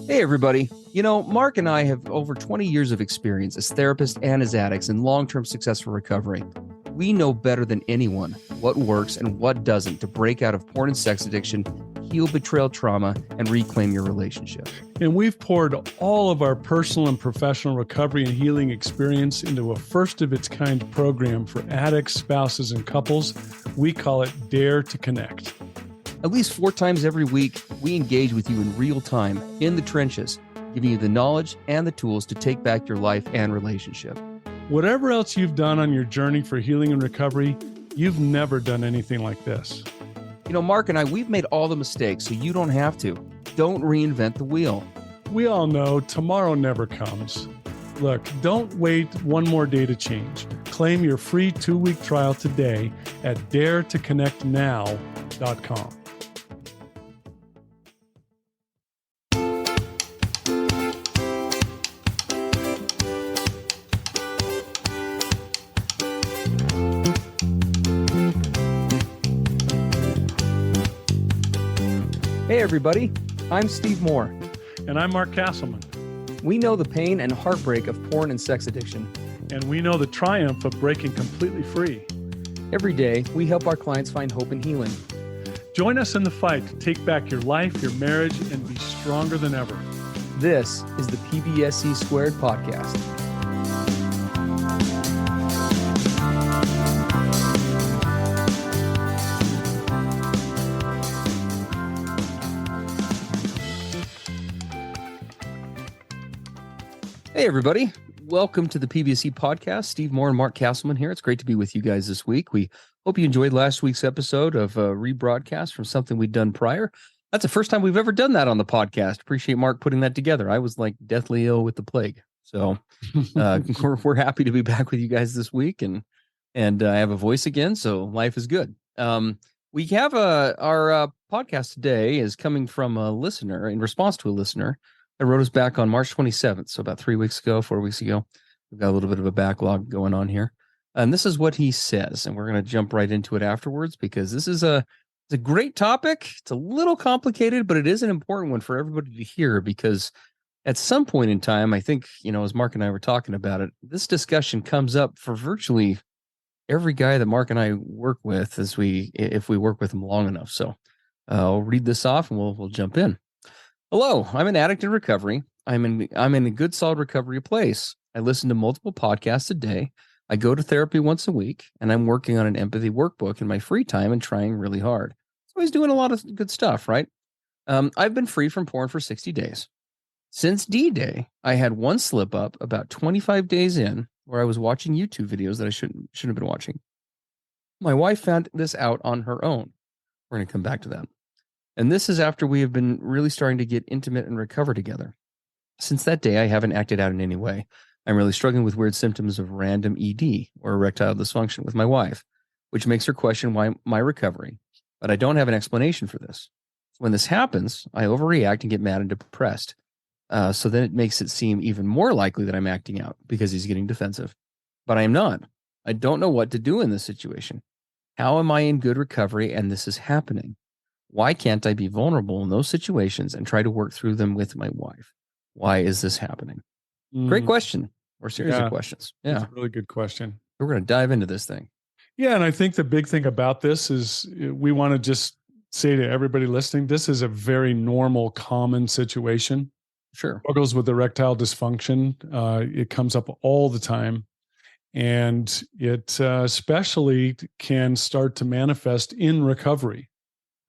Hey, everybody. Mark and I have over 20 years of experience as therapists and as addicts in long-term successful recovery. We know better than anyone what works and what doesn't to break out of porn and sex addiction, heal betrayal trauma, and reclaim your relationship. And we've poured all of our personal and professional recovery and healing experience into a first-of-its-kind program for addicts, spouses, and couples. We call it Dare to Connect. At least 4 times every week, we engage with you in real time, in the trenches, giving you the knowledge and the tools to take back your life and relationship. Whatever else you've done on your journey for healing and recovery, you've never done anything like this. Mark and I, we've made all the mistakes, so you don't have to. Don't reinvent the wheel. We all know tomorrow never comes. Look, don't wait one more day to change. Claim your free 2-week trial today at daretoconnectnow.com. Hey, everybody. I'm Steve Moore. And I'm Mark Castleman. We know the pain and heartbreak of porn and sex addiction. And we know the triumph of breaking completely free. Every day, we help our clients find hope and healing. Join us in the fight to take back your life, your marriage, and be stronger than ever. This is the PBSE Squared podcast. Hey, everybody. Welcome to the PBSE podcast. Steve Moore and Mark Castleman here. It's great to be with you guys this week. We hope you enjoyed last week's episode of a rebroadcast from something we'd done prior. That's the first time we've ever done that on the podcast. Appreciate Mark putting that together. I was like deathly ill with the plague. So we're happy to be back with you guys this week. And I have a voice again, so life is good. We have our podcast today is coming from a listener in response to a listener that wrote us back on March 27th. So about 4 weeks ago. We've got a little bit of a backlog going on here. And this is what he says. And we're going to jump right into it afterwards because this is it's a great topic. It's a little complicated, but it is an important one for everybody to hear because at some point in time, I think, as Mark and I were talking about it, this discussion comes up for virtually every guy that Mark and I work with if we work with them long enough. So I'll read this off and we'll jump in. Hello, I'm an addict in recovery. I'm in a good, solid recovery place. I listen to multiple podcasts a day. I go to therapy once a week, and I'm working on an empathy workbook in my free time and trying really hard. So he's doing a lot of good stuff, right? I've been free from porn for 60 days. Since D-Day, I had one slip up about 25 days in where I was watching YouTube videos that I shouldn't have been watching. My wife found this out on her own. We're going to come back to that. And this is after we have been really starting to get intimate and recover together. Since that day, I haven't acted out in any way. I'm really struggling with weird symptoms of random ED or erectile dysfunction with my wife, which makes her question why my recovery, but I don't have an explanation for this. When this happens, I overreact and get mad and depressed. So then it makes it seem even more likely that I'm acting out because he's getting defensive. But I am not. I don't know what to do in this situation. How am I in good recovery and this is happening? Why can't I be vulnerable in those situations and try to work through them with my wife? Why is this happening? Great question. Or series of questions. Yeah. That's a really good question. We're going to dive into this thing. Yeah. And I think the big thing about this is we want to just say to everybody listening, this is a very normal, common situation. Sure. Struggles with erectile dysfunction. It comes up all the time. And it especially can start to manifest in recovery.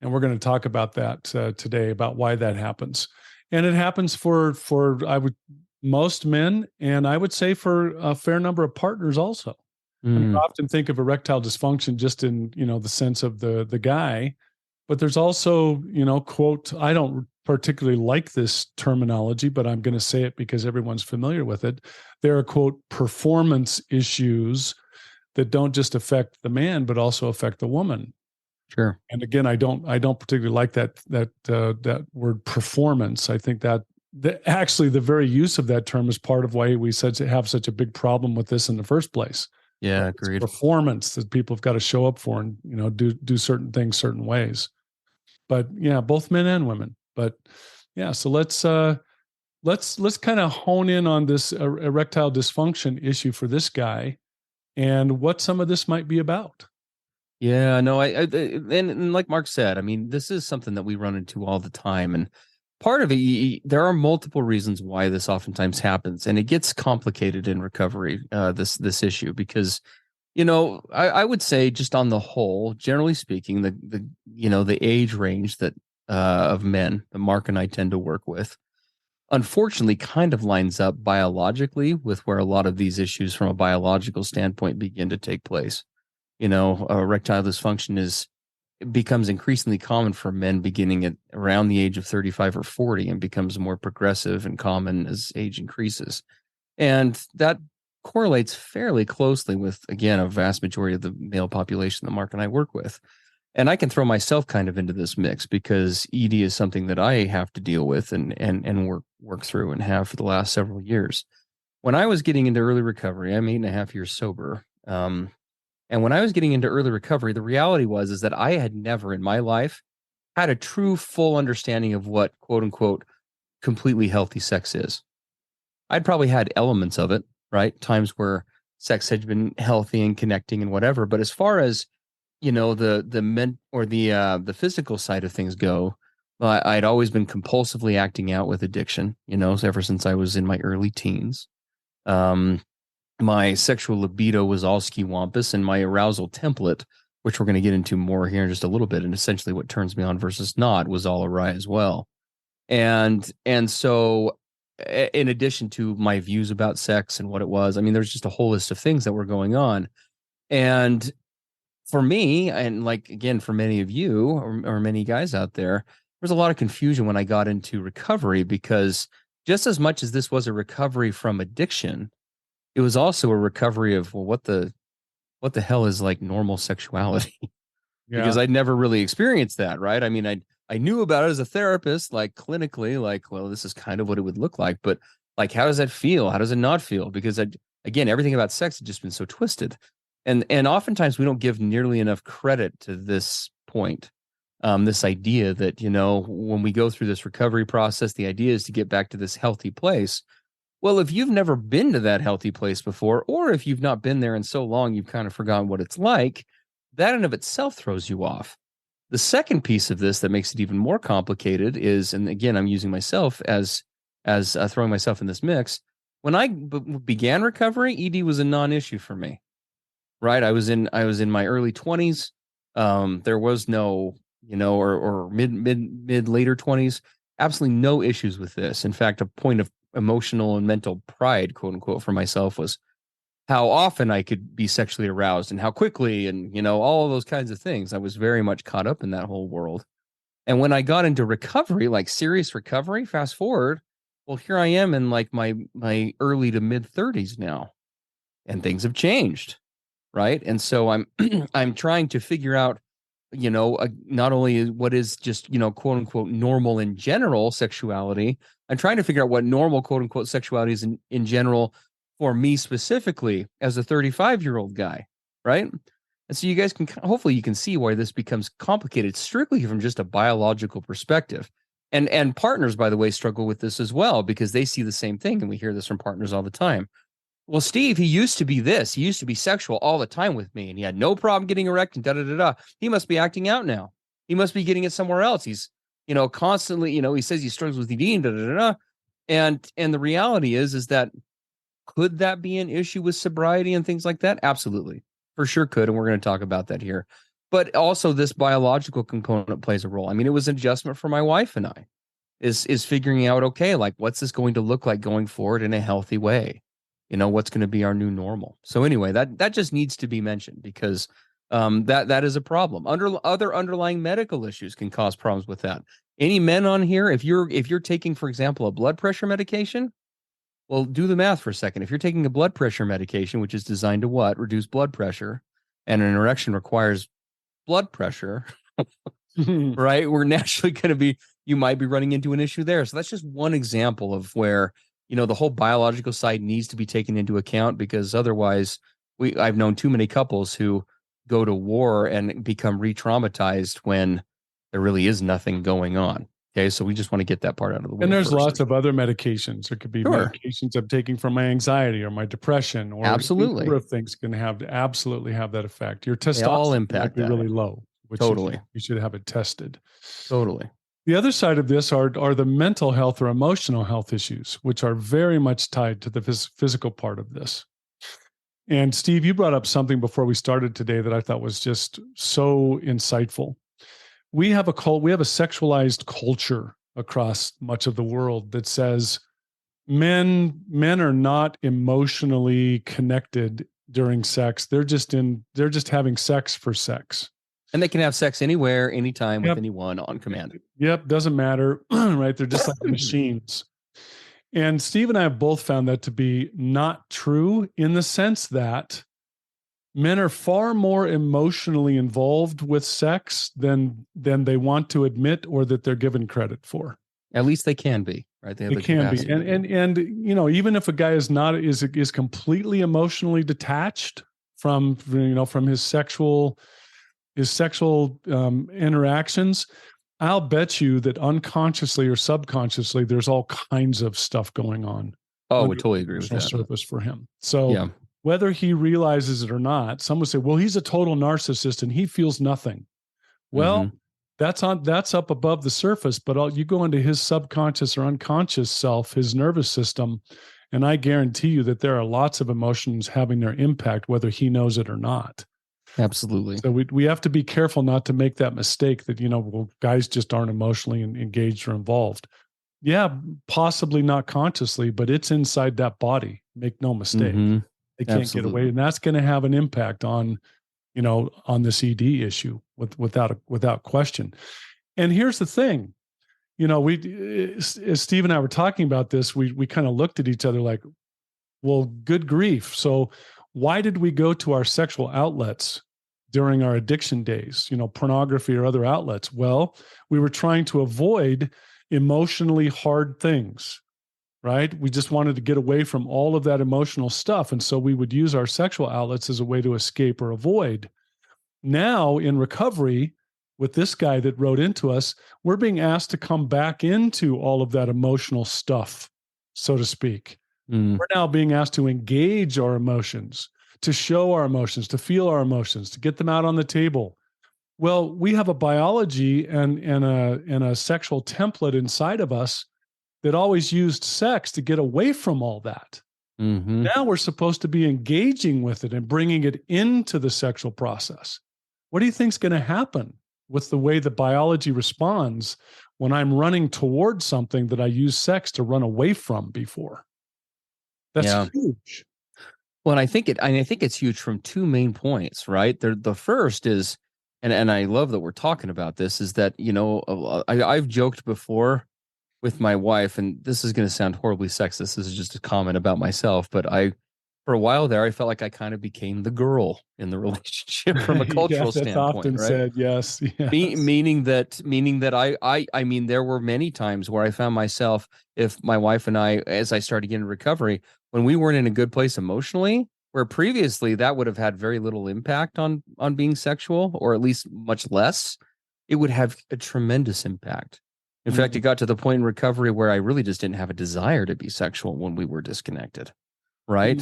And we're going to talk about that today, about why that happens. And it happens for most men, and I would say for a fair number of partners also. I mean, I often think of erectile dysfunction just in, the sense of the guy, but there's also, quote, I don't particularly like this terminology, but I'm going to say it because everyone's familiar with it. There are, quote, performance issues that don't just affect the man, but also affect the woman. Sure. And again, I don't particularly like that word performance. I think that actually the very use of that term is part of why we have such a big problem with this in the first place. Yeah, agreed. Performance that people have got to show up for and do certain things certain ways. But yeah, both men and women. But yeah, so let's let's kind of hone in on this erectile dysfunction issue for this guy and what some of this might be about. Yeah, no, and like Mark said, I mean, this is something that we run into all the time, and part of it, there are multiple reasons why this oftentimes happens, and it gets complicated in recovery. This issue because I would say just on the whole, generally speaking, the age range that of men that Mark and I tend to work with, unfortunately, kind of lines up biologically with where a lot of these issues from a biological standpoint begin to take place. Erectile dysfunction becomes increasingly common for men beginning at around the age of 35 or 40 and becomes more progressive and common as age increases. And that correlates fairly closely with, again, a vast majority of the male population that Mark and I work with. And I can throw myself kind of into this mix because ED is something that I have to deal with and work through and have for the last several years. When I was getting into early recovery, I'm 8.5 years sober. And when I was getting into early recovery, the reality is that I had never in my life had a true full understanding of what quote unquote completely healthy sex is. I'd probably had elements of it, right? Times where sex had been healthy and connecting and whatever. But as far as, the men or the physical side of things go, I'd always been compulsively acting out with addiction, ever since I was in my early teens. My sexual libido was all skiwampus, and my arousal template, which we're going to get into more here in just a little bit, and essentially what turns me on versus not, was all awry as well. And so, in addition to my views about sex and what it was, I mean, there's just a whole list of things that were going on. And for me, and like again, for many of you or many guys out there, there's a lot of confusion when I got into recovery because just as much as this was a recovery from addiction, it was also a recovery of, well, what the hell is like normal sexuality? Because Yeah. I'd never really experienced that, right? I mean, I knew about it as a therapist, like clinically, like, well, this is kind of what it would look like, but like, how does that feel? How does it not feel? Because again, everything about sex had just been so twisted, and oftentimes we don't give nearly enough credit to this point. This idea that when we go through this recovery process, the idea is to get back to this healthy place. Well, if you've never been to that healthy place before, or if you've not been there in so long, you've kind of forgotten what it's like, that in of itself throws you off. The second piece of this that makes it even more complicated is, and again, I'm using myself as throwing myself in this mix. When I began recovery, ED was a non-issue for me. Right, I was in my early 20s. There was no, or mid later 20s. Absolutely no issues with this. In fact, a point of emotional and mental pride, quote unquote, for myself was how often I could be sexually aroused and how quickly, and all of those kinds of things. I was very much caught up in that whole world. And when I got into recovery, like serious recovery, fast forward, well, here I am in like my early to mid 30s now, and things have changed, right? And so I'm I'm trying to figure out, not only what is just, quote unquote normal in general sexuality. I'm trying to figure out what normal quote unquote sexuality is in general for me specifically as a 35-year-old guy, right? And so you guys can hopefully you can see why this becomes complicated strictly from just a biological perspective. And partners, by the way, struggle with this as well because they see the same thing, and we hear this from partners all the time. Well, Steve, he used to be this. He used to be sexual all the time with me, and he had no problem getting erect and da da da da. He must be acting out now. He must be getting it somewhere else. He's, constantly, he says he struggles with ED and da da da da. And the reality is that could that be an issue with sobriety and things like that? Absolutely, for sure could, and we're going to talk about that here. But also, this biological component plays a role. I mean, it was an adjustment for my wife and I. Is figuring out, okay, like what's this going to look like going forward in a healthy way? What's going to be our new normal. So anyway, that just needs to be mentioned because that is a problem. Other underlying medical issues can cause problems with that. Any men on here, if you're taking, for example, a blood pressure medication, well, do the math for a second. If you're taking a blood pressure medication, which is designed to what? Reduce blood pressure, and an erection requires blood pressure, right? We're naturally going to you might be running into an issue there. So that's just one example of where, the whole biological side needs to be taken into account because otherwise I've known too many couples who go to war and become re-traumatized when there really is nothing going on. Okay. So we just want to get that part out of the way. And there's first. lots of other medications. There could be Sure. medications I'm taking for my anxiety or my depression, or Absolutely. a number of things can absolutely have that effect. Your They all testosterone impact might be that. really low, which Totally. you should have it tested. Totally. The other side of this are the mental health or emotional health issues, which are very much tied to the physical part of this. And Steve, you brought up something before we started today that I thought was just so insightful. We have a sexualized culture across much of the world that says men are not emotionally connected during sex. They're just having sex for sex. And they can have sex anywhere, anytime, Yep. with anyone on command. Yep, doesn't matter, right? They're just like machines. And Steve and I have both found that to be not true, in the sense that men are far more emotionally involved with sex than they want to admit or that they're given credit for. At least they can be, right? They have the can be. capacity. And you know, even if a guy is completely emotionally detached from his sexual interactions, I'll bet you that unconsciously or subconsciously, there's all kinds of stuff going on. Oh, I would totally agree with that. Surface for him. So whether he realizes it or not, some would say, well, he's a total narcissist and he feels nothing. Well, that's up above the surface, but you go into his subconscious or unconscious self, his nervous system, and I guarantee you that there are lots of emotions having their impact, whether he knows it or not. Absolutely. So we have to be careful not to make that mistake that, guys just aren't emotionally engaged or involved. Yeah, possibly not consciously, but it's inside that body. Make no mistake. They can't get away. And that's going to have an impact on this ED issue without question. And here's the thing, as Steve and I were talking about this, we kind of looked at each other like, well, good grief. So why did we go to our sexual outlets during our addiction days, pornography or other outlets? Well, we were trying to avoid emotionally hard things, right? We just wanted to get away from all of that emotional stuff. And so we would use our sexual outlets as a way to escape or avoid. Now in recovery, with this guy that wrote into us, we're being asked to come back into all of that emotional stuff, so to speak. We're now being asked to engage our emotions, to show our emotions, to feel our emotions, to get them out on the table. Well, we have a biology and a sexual template inside of us that always used sex to get away from all that. Now we're supposed to be engaging with it and bringing it into the sexual process. What do you think is going to happen with the way the biology responds when I'm running towards something that I use sex to run away from before? That's huge. Well, and I think it's huge from two main points, right? The first is, and I love that we're talking about this, is that, I've joked before with my wife, and this is going to sound horribly sexist. This is just a comment about myself, but for a while there, I felt like I kind of became the girl in the relationship from a cultural standpoint. Often right? said, yes. Meaning that I mean, there were many times where I found myself, if my wife and I, as I started getting recovery, when we weren't in a good place emotionally, where previously that would have had very little impact on being sexual, or at least much less, it would have a tremendous impact. In fact, it got to the point in recovery where I really just didn't have a desire to be sexual when we were disconnected. Right.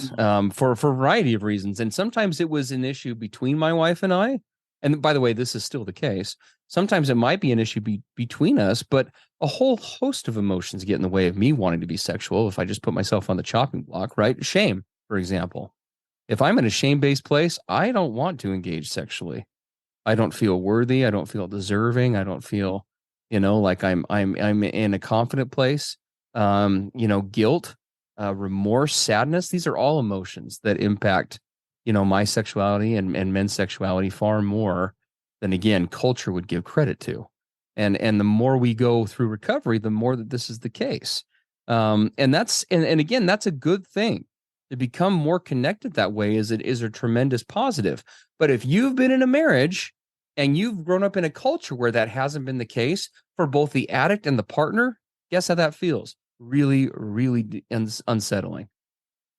For a variety of reasons. And sometimes it was an issue between my wife and I. And by the way, this is still the case. Sometimes it might be an issue between us, but a whole host of emotions get in the way of me wanting to be sexual. If I just put myself on the chopping block, right? Shame, for example. If I'm in a shame-based place, I don't want to engage sexually. I don't feel worthy. I don't feel deserving. I don't feel, like I'm in a confident place. Guilt, remorse, sadness. These are all emotions that impact, my sexuality and men's sexuality far more than, again, culture would give credit to. And the more we go through recovery, the more that this is the case. And again, that's a good thing. To become more connected that way is a tremendous positive. But if you've been in a marriage and you've grown up in a culture where that hasn't been the case for both the addict and the partner, guess how that feels? Really, really unsettling,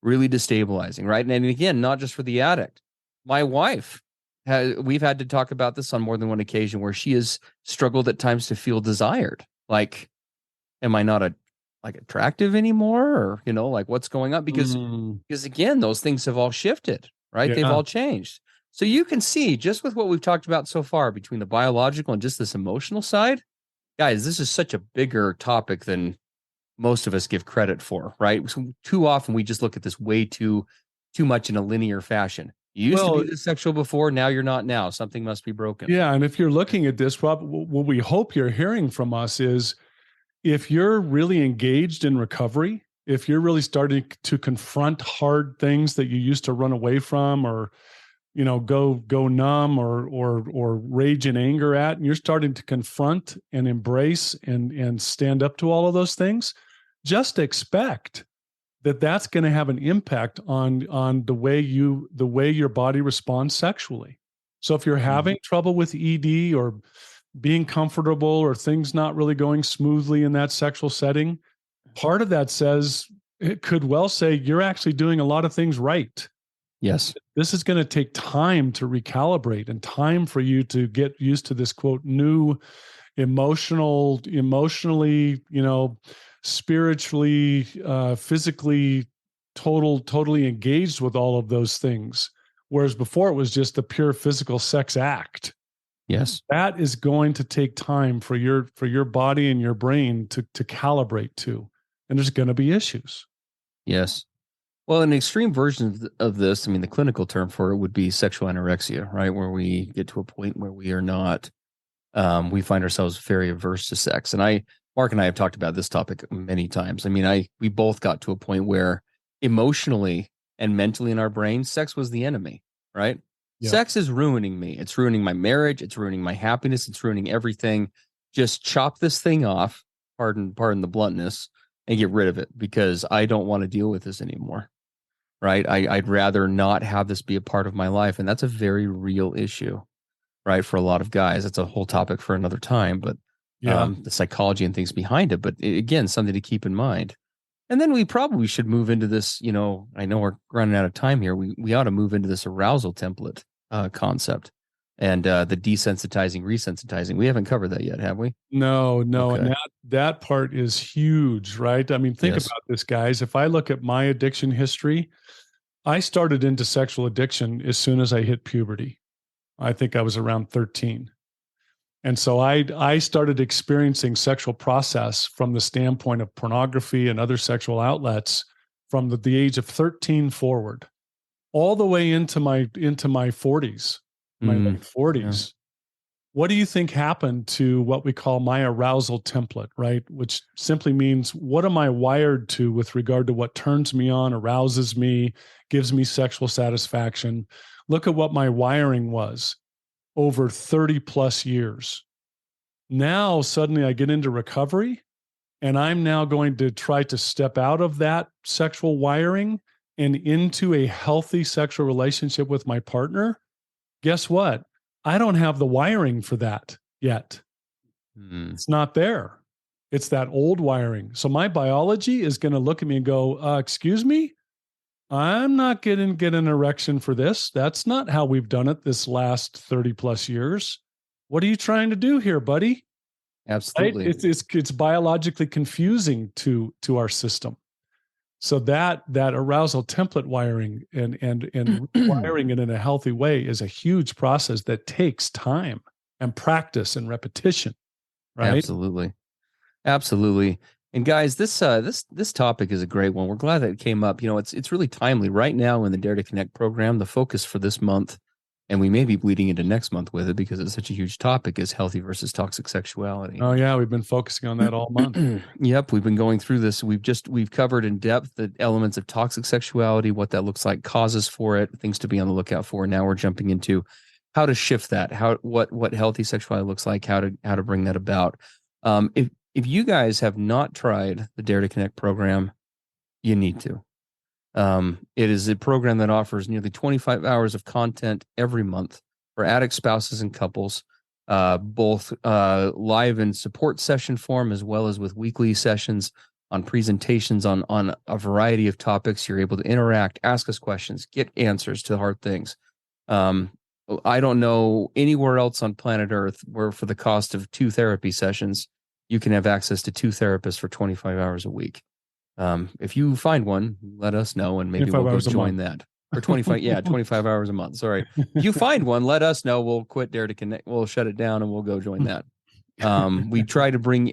really destabilizing, right? And again, not just for the addict. My wife, we've had to talk about this on more than one occasion, where she has struggled at times to feel desired Like, am I not attractive anymore, or like what's going on? Mm, Because again, those things have all shifted, right? They've yeah. all changed. So you can see just with what we've talked about so far between the biological and just this emotional side, guys, this is such a bigger topic than most of us give credit for, right? So too often we just look at this way too much in a linear fashion. You used to be Well, this sexual before, now you're not now. Something must be broken. yeah. And if you're looking at this, Rob, what we hope you're hearing from us is if you're really engaged in recovery, if you're really starting to confront hard things that you used to run away from, or go numb, or rage and anger at, and you're starting to confront and embrace and stand up to all of those things, just expect that that's going to have an impact on the way your body responds sexually. So if you're having trouble with ED, or being comfortable, or things not really going smoothly in that sexual setting, part of that says it could well say you're actually doing a lot of things right. Yes. This is going to take time to recalibrate, and time for you to get used to this quote new emotionally, spiritually, physically, totally engaged with all of those things. Whereas before it was just a pure physical sex act. Yes. That is going to take time for your body and your brain to calibrate to, and there's going to be issues. Yes. Well, an extreme version of this, I mean, the clinical term for it would be sexual anorexia, right? Where we get to a point where we are not, we find ourselves very averse to sex. And Mark and I have talked about this topic many times. I mean, we both got to a point where emotionally and mentally in our brains, sex was the enemy, right? Yeah. Sex is ruining me. It's ruining my marriage. It's ruining my happiness. It's ruining everything. Just chop this thing off, pardon the bluntness, and get rid of it because I don't want to deal with this anymore. Right. I'd rather not have this be a part of my life. And that's a very real issue, right? For a lot of guys. That's a whole topic for another time, but Yeah. the psychology and things behind it. But again, something to keep in mind. And then we probably should move into this, I know we're running out of time here. We ought to move into this arousal template concept and the desensitizing, resensitizing. We haven't covered that yet, have we? No, and Okay. that part is huge, right? I mean, think Yes. about this, guys. If I look at my addiction history, I started into sexual addiction as soon as I hit puberty. I think I was around 13. And so I started experiencing sexual process from the standpoint of pornography and other sexual outlets from the age of 13 forward, all the way into my 40s, my Mm, late yeah. 40s. What do you think happened to what we call my arousal template, right? Which simply means what am I wired to with regard to what turns me on, arouses me, gives me sexual satisfaction? Look at what my wiring was over 30 plus years. Now, suddenly I get into recovery, and I'm now going to try to step out of that sexual wiring and into a healthy sexual relationship with my partner. Guess what? I don't have the wiring for that yet. Mm, It's not there. It's that old wiring. So my biology is going to look at me and go, excuse me, I'm not getting get an erection for this. That's not how we've done it this last 30 plus years. What are you trying to do here, buddy? Right? absolutely. It's biologically confusing to our system. So that arousal template wiring and wiring it in a healthy way is a huge process that takes time and practice and repetition, right? Absolutely. Absolutely. And guys, this topic is a great one. We're glad that it came up. It's really timely right now in the Dare to Connect program. The focus for this month, and we may be bleeding into next month with it because it's such a huge topic, is healthy versus toxic sexuality. Oh yeah, we've been focusing on that all month. Yep, we've been going through this. We've covered in depth the elements of toxic sexuality, what that looks like, causes for it, things to be on the lookout for. Now we're jumping into how to shift that, what healthy sexuality looks like, how to bring that about. If you guys have not tried the Dare to Connect program, you need to. It is a program that offers nearly 25 hours of content every month for addicts, spouses, and couples, both live in support session form as well as with weekly sessions on presentations on a variety of topics. You're able to interact, ask us questions, get answers to hard things. Um, I don't know anywhere else on planet Earth where for the cost of 2 therapy sessions, you can have access to 2 therapists for 25 hours a week. If you find one, let us know, and maybe we'll go join that. Or 25 hours a month. Sorry. If you find one, let us know. We'll quit Dare to Connect. We'll shut it down and we'll go join that. We try to bring,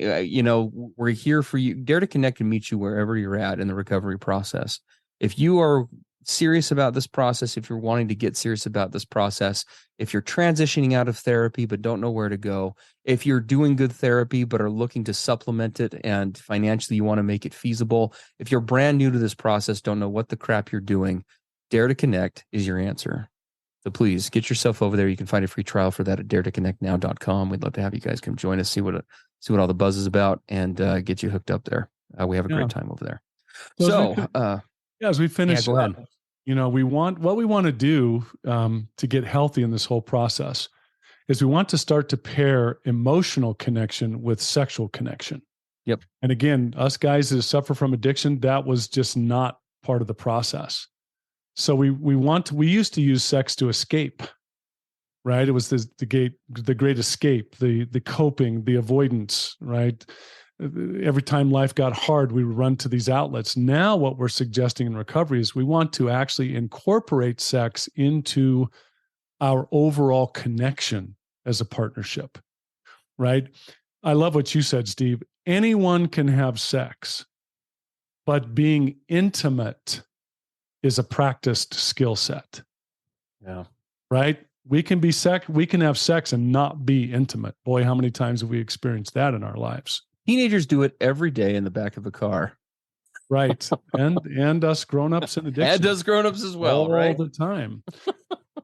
we're here for you. Dare to Connect and meet you wherever you're at in the recovery process. If you are serious about this process, if you're wanting to get serious about this process, if you're transitioning out of therapy but don't know where to go, if you're doing good therapy but are looking to supplement it and financially you want to make it feasible, if you're brand new to this process, don't know what the crap you're doing, Dare to Connect is your answer. So please get yourself over there. You can find a free trial for that at daretoconnectnow.com. We'd love to have you guys come join us, see what all the buzz is about, and get you hooked up there. We have a great time over there. As we finish, go ahead. We want to do to get healthy in this whole process is we want to start to pair emotional connection with sexual connection. Yep. And again, us guys that suffer from addiction, that was just not part of the process. So we used to use sex to escape, right? It was the great escape, the coping, the avoidance, right? Every time life got hard, we would run to these outlets. Now what we're suggesting in recovery is we want to actually incorporate sex into our overall connection as a partnership, right? I love what you said, Steve. Anyone can have sex, but being intimate is a practiced skill set. Yeah. Right? We can have sex and not be intimate. Boy, how many times have we experienced that in our lives? Teenagers do it every day in the back of a car. Right. And us grown-ups in addiction. And us grown-ups as well, right? All the time.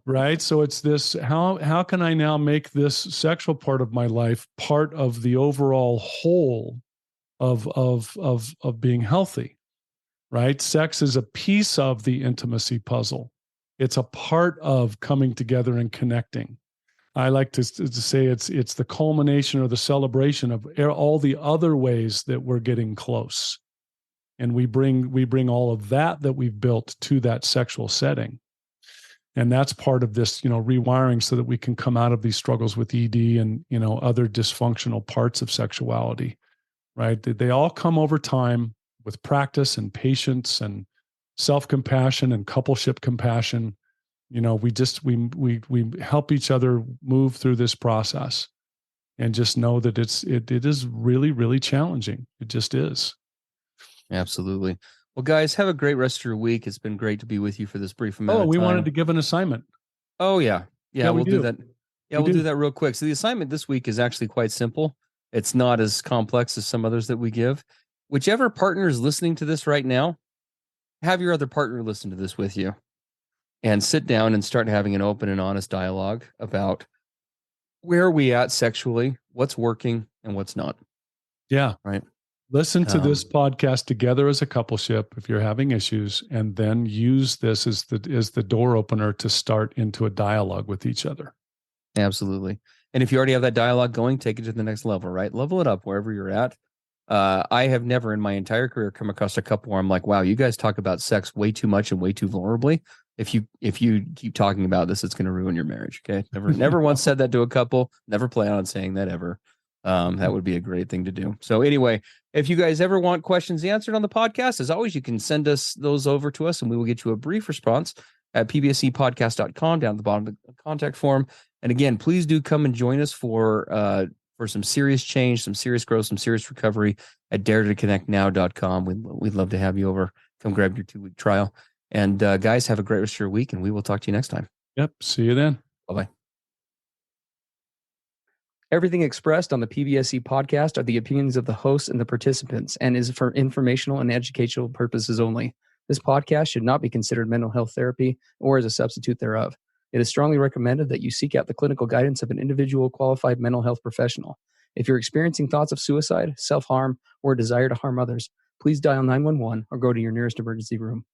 Right? So it's this, how can I now make this sexual part of my life part of the overall whole of being healthy? Right? Sex is a piece of the intimacy puzzle. It's a part of coming together and connecting. I like to say it's the culmination or the celebration of all the other ways that we're getting close. And we bring all of that we've built to that sexual setting. And that's part of this, rewiring so that we can come out of these struggles with ED and, other dysfunctional parts of sexuality, right? They all come over time with practice and patience and self-compassion and coupleship compassion. We help each other move through this process and just know that it is really, really challenging. It just is. Absolutely. Well, guys, have a great rest of your week. It's been great to be with you for this brief amount of time. We wanted to give an assignment. Oh, yeah. Yeah, we'll do that. Yeah, we'll do that real quick. So the assignment this week is actually quite simple. It's not as complex as some others that we give. Whichever partner is listening to this right now, have your other partner listen to this with you and sit down and start having an open and honest dialogue about where are we at sexually, what's working and what's not. Yeah. Right. Listen to this podcast together as a coupleship if you're having issues, and then use this as the door opener to start into a dialogue with each other. Absolutely. And if you already have that dialogue going, take it to the next level, right? Level it up wherever you're at. I have never in my entire career come across a couple where I'm like, wow, you guys talk about sex way too much and way too vulnerably. If you keep talking about this, it's going to ruin your marriage. Okay. Never once said that to a couple. Never plan on saying that ever. That would be a great thing to do. So anyway, if you guys ever want questions answered on the podcast, as always, you can send us those over to us and we will get you a brief response at pbsepodcast.com down at the bottom of the contact form. And again, please do come and join us for some serious change, some serious growth, some serious recovery at daretoconnectnow.com. We'd love to have you over. Come grab your 2-week trial. And guys, have a great rest of your week, and we will talk to you next time. Yep. See you then. Bye-bye. Everything expressed on the PBSE podcast are the opinions of the hosts and the participants and is for informational and educational purposes only. This podcast should not be considered mental health therapy or as a substitute thereof. It is strongly recommended that you seek out the clinical guidance of an individual qualified mental health professional. If you're experiencing thoughts of suicide, self-harm, or a desire to harm others, please dial 911 or go to your nearest emergency room.